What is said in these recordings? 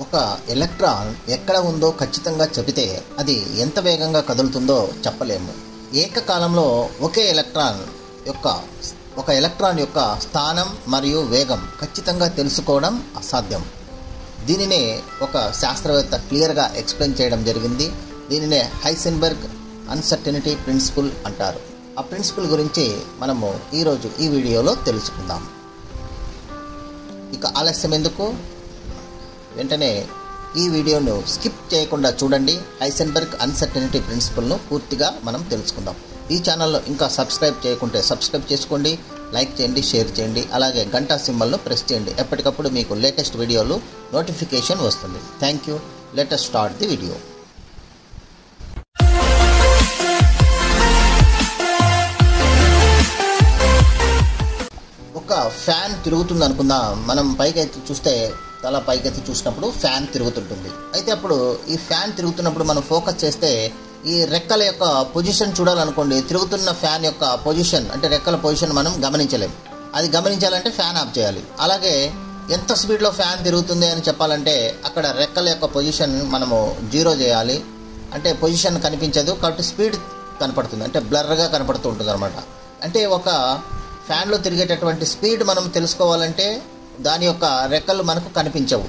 ఒక ఎలక్ట్రాన్ ఎక్కడ ఉందో ఖచ్చితంగా చెబితే అది ఎంత వేగంగా కదులుతుందో చెప్పలేము. ఏకకాలంలో ఒక ఎలక్ట్రాన్ యొక్క స్థానం మరియు వేగం ఖచ్చితంగా తెలుసుకోవడం అసాధ్యం. దీనినే ఒక శాస్త్రవేత్త క్లియర్గా ఎక్స్ప్లెయిన్ చేయడం జరిగింది. దీనినే హైసెన్బర్గ్ అన్సర్టెనిటీ ప్రిన్సిపల్ అంటారు. ఆ ప్రిన్సిపల్ గురించి మనము ఈరోజు ఈ వీడియోలో తెలుసుకుందాం. ఇక ఆలస్యం ఎందుకు, వెంటనే ఈ వీడియోను స్కిప్ చేయకుండా చూడండి. హైసెన్బర్గ్ అన్సర్టెనిటీ ప్రిన్సిపల్ను పూర్తిగా మనం తెలుసుకుందాం. ఈ ఛానల్లో ఇంకా సబ్స్క్రైబ్ చేయకుంటే సబ్స్క్రైబ్ చేసుకోండి, లైక్ చేయండి, షేర్ చేయండి, అలాగే గంటా సింబల్ను ప్రెస్ చేయండి. ఎప్పటికప్పుడు మీకు లేటెస్ట్ వీడియోలు నోటిఫికేషన్ వస్తుంది. Thank you. Let us start the video. ఒక ఫ్యాన్ తిరుగుతుంది అనుకుందాం. మనం పైకెత్తి చూస్తే, తల పైకెత్తి చూసినప్పుడు ఫ్యాన్ తిరుగుతుంటుంది. అయితే అప్పుడు ఈ ఫ్యాన్ తిరుగుతున్నప్పుడు మనం ఫోకస్ చేస్తే ఈ రెక్కల యొక్క పొజిషన్ చూడాలనుకోండి. తిరుగుతున్న ఫ్యాన్ యొక్క పొజిషన్ అంటే రెక్కల పొజిషన్ మనం గమనించలేం. అది గమనించాలంటే ఫ్యాన్ ఆఫ్ చేయాలి. అలాగే ఎంత స్పీడ్లో ఫ్యాన్ తిరుగుతుంది అని చెప్పాలంటే అక్కడ రెక్కల యొక్క పొజిషన్ మనము 0 చేయాలి. అంటే పొజిషన్ కనిపించదు కాబట్టి స్పీడ్ కనపడుతుంది, అంటే బ్లర్గా కనపడుతూ ఉంటుంది అనమాట. అంటే ఒక ఫ్యాన్లో తిరిగేటటువంటి స్పీడ్ మనం తెలుసుకోవాలంటే దాని యొక్క రెక్కలు మనకు కనిపించవు.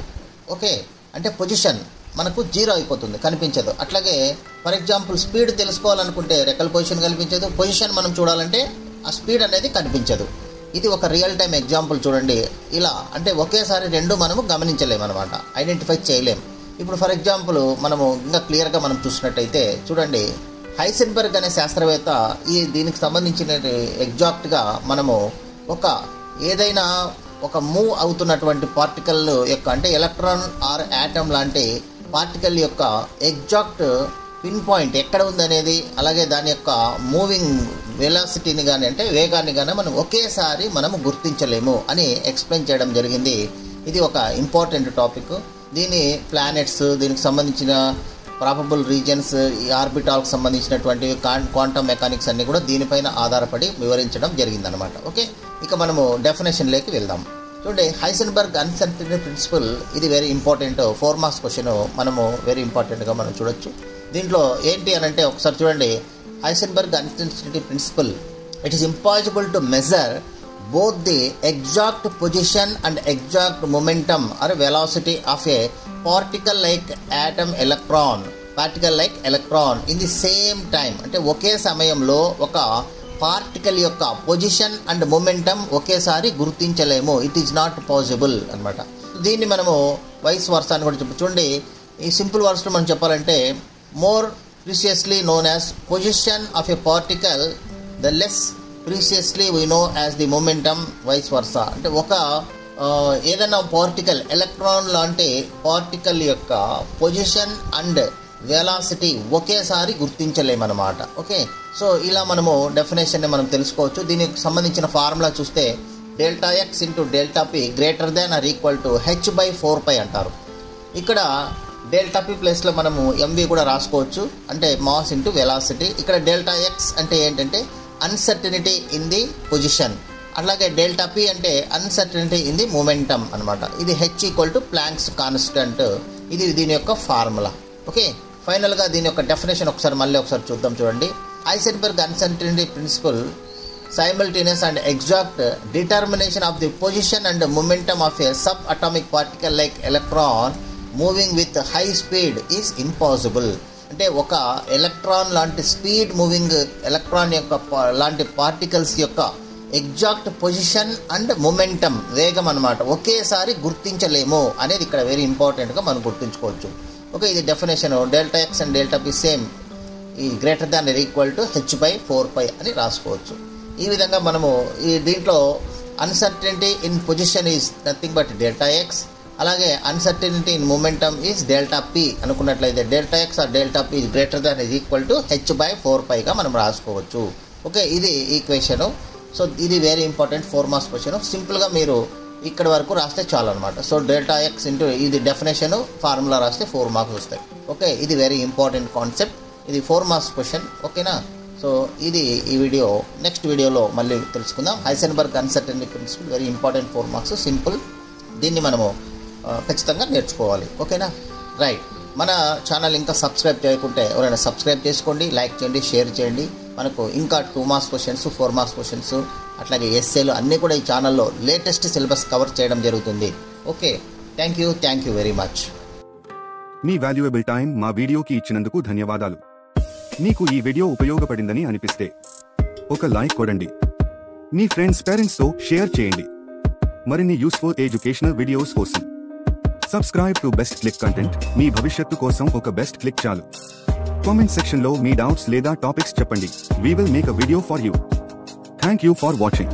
ఓకే, అంటే పొజిషన్ మనకు 0 అయిపోతుంది, కనిపించదు. అట్లాగే ఫర్ ఎగ్జాంపుల్ స్పీడ్ తెలుసుకోవాలనుకుంటే రెక్కల పొజిషన్ కనిపించదు, పొజిషన్ మనం చూడాలంటే ఆ స్పీడ్ అనేది కనిపించదు. ఇది ఒక రియల్ టైం ఎగ్జాంపుల్ చూడండి. ఇలా అంటే ఒకేసారి రెండు మనము గమనించలేము అనమాట, ఐడెంటిఫై చేయలేం. ఇప్పుడు ఫర్ ఎగ్జాంపుల్ మనము ఇంకా క్లియర్గా మనం చూసినట్టయితే చూడండి, హైసెన్బర్గ్ అనే శాస్త్రవేత్త దీనికి సంబంధించిన ఎగ్జాక్ట్గా మనము ఏదైనా ఒక మూవ్ అవుతున్నటువంటి పార్టికల్ యొక్క అంటే ఎలక్ట్రాన్ ఆర్ యాటమ్ లాంటి పార్టికల్ యొక్క ఎగ్జాక్ట్ పిన్ పాయింట్ ఎక్కడ ఉందనేది, అలాగే దాని యొక్క మూవింగ్ వెలాసిటీని కానీ అంటే వేగాన్ని కానీ మనం ఒకేసారి మనము గుర్తించలేము అని ఎక్స్ప్లెయిన్ చేయడం జరిగింది. ఇది ఒక ఇంపార్టెంట్ టాపిక్. దీని ప్లానెట్స్, దీనికి సంబంధించిన ప్రాబబుల్ రీజన్స్, ఈ ఆర్బిటాల్కి సంబంధించినటువంటి క్వాంటమ్ మెకానిక్స్ అన్నీ కూడా దీనిపైన ఆధారపడి వివరించడం జరిగిందనమాట. ఓకే, ఇక మనము డెఫినేషన్లోకి వెళ్దాం. చూడండి, హైసెన్బర్గ్ అన్సర్టెనిటీ ప్రిన్సిపల్ ఇది వెరీ ఇంపార్టెంట్ 4 మార్క్స్ క్వశ్చన్. మనము వెరీ ఇంపార్టెంట్గా మనం చూడొచ్చు. దీంట్లో ఏంటి అని అంటే ఒకసారి చూడండి, Heisenberg uncertainty principle it is impossible to measure both the exact position and exact momentum or velocity of a particle like electron in the same time. అంటే ఒకే సమయంలో ఒక పార్టికల్ యొక్క పొజిషన్ అండ్ మొమెంటం ఒకేసారి గుర్తించలేము. ఇట్ ఈజ్ నాట్ పాసిబుల్ అనమాట. దీన్ని మనము vice వర్స అని కూడా చూడండి. ఈ సింపుల్ వర్స్లో మనం చెప్పాలంటే more precisely known as position of a particle the less precisely we know as the momentum, vice versa. అంటే ఏదైనా పార్టికల్ ఎలక్ట్రాన్ లాంటి పార్టికల్ యొక్క పొజిషన్ అండ్ వెలాసిటీ ఒకేసారి గుర్తించలేమన్నమాట. ఓకే, సో ఇలా మనము డెఫినేషన్ని మనం తెలుసుకోవచ్చు. దీనికి సంబంధించిన ఫార్ములా చూస్తే ΔX × ΔP greater than or equal to h/4π అంటారు. ఇక్కడ ΔP ప్లేస్లో మనము MV కూడా రాసుకోవచ్చు, అంటే మాస్ ఇంటూ వెలాసిటీ. ఇక్కడ ΔX అంటే ఏంటంటే అన్సర్టెనిటీ ఇన్ ది పొజిషన్, అట్లాగే ΔP అంటే అన్సర్టెనిటీ ఇన్ ది మొమెంటమ్ అనమాట. ఇది H = ప్లాంక్స్ కాన్స్టెంట్. ఇది దీని యొక్క ఫార్ములా. ఓకే, ఫైనల్గా దీని యొక్క డెఫినేషన్ మళ్ళీ ఒకసారి చూద్దాం. చూడండి, Heisenberg uncertainty principle simultaneous and exact determination of the position and momentum of a subatomic particle like electron moving with high speed is impossible. అంటే ఒక ఎలక్ట్రాన్ లాంటి స్పీడ్ మూవింగ్ ఎలక్ట్రాన్ యొక్క లాంటి పార్టికల్స్ యొక్క ఎగ్జాక్ట్ పొజిషన్ అండ్ మొమెంటం వేగం అనమాట ఒకేసారి గుర్తించలేము అనేది ఇక్కడ వెరీ ఇంపార్టెంట్గా మనం గుర్తుంచుకోవచ్చు. ఓకే, ఇది definition. ΔX and ΔP same ఈ greater than or equal to h/4π అని రాసుకోవచ్చు. ఈ విధంగా మనము ఈ దీంట్లో uncertainty in position is nothing but ΔX, అలాగే uncertainty in momentum is ΔP అనుకున్నట్లయితే ΔX or ΔP is greater than is equal to h/4πగా మనం రాసుకోవచ్చు. ఓకే, ఇది ఈక్వేషను. సో ఇది వెరీ ఇంపార్టెంట్ 4 మార్క్స్ క్వశ్చన్. సింపుల్గా మీరు ఇక్కడ వరకు రాస్తే చాలు అనమాట. సో ΔX ఇంటూ ఇది డెఫినేషన్ ఫార్ములా రాస్తే 4 మార్క్స్ వస్తాయి. ఓకే, ఇది వెరీ ఇంపార్టెంట్ కాన్సెప్ట్. ఇది 4 మార్క్స్ క్వశ్చన్. ఓకేనా? సో ఇది ఈ వీడియో. నెక్స్ట్ వీడియోలో మళ్ళీ తెలుసుకుందాం. Heisenberg uncertainty principle very important 4 marks simple. దీన్ని మనము ఖచ్చితంగా నేర్చుకోవాలి. ఓకేనా? రైట్. మన ఛానల్ ఇంకా సబ్స్క్రైబ్ చేయకుంటే ఎవరైనా సబ్స్క్రైబ్ చేసుకోండి, లైక్ చేయండి, షేర్ చేయండి. మనకు ఇంకా 2 మార్క్స్ క్వశ్చన్స్, 4 మార్క్స్ క్వశ్చన్స్, అట్లాగే ఎస్ఏలు అన్నీ కూడా ఈ ఛానల్లో లేటెస్ట్ సిలబస్ కవర్ చేయడం జరుగుతుంది. Okay, thank you very much. Me valuable time మా వీడియోకి ఇచ్చినందుకు ధన్యవాదాలు. మీకు ఈ వీడియో ఉపయోగపడిందని అనిపిస్తే ఒక లైక్ కొడండి. మీ ఫ్రెండ్స్, పేరెంట్స్తో షేర్ చేయండి. మరిన్ని యూస్ఫుల్ ఎడ్యుకేషనల్ వీడియోస్ కోసం subscribe to best click content. మీ భవిష్యత్తు కోసం ఒక బెస్ట్ క్లిక్ చాలు. కామెంట్ సెక్షన్లో మీ డౌట్స్ లేదా టాపిక్స్ చెప్పండి. We will make a video for you. Thank you for watching.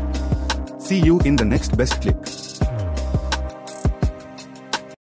See you in the next best click.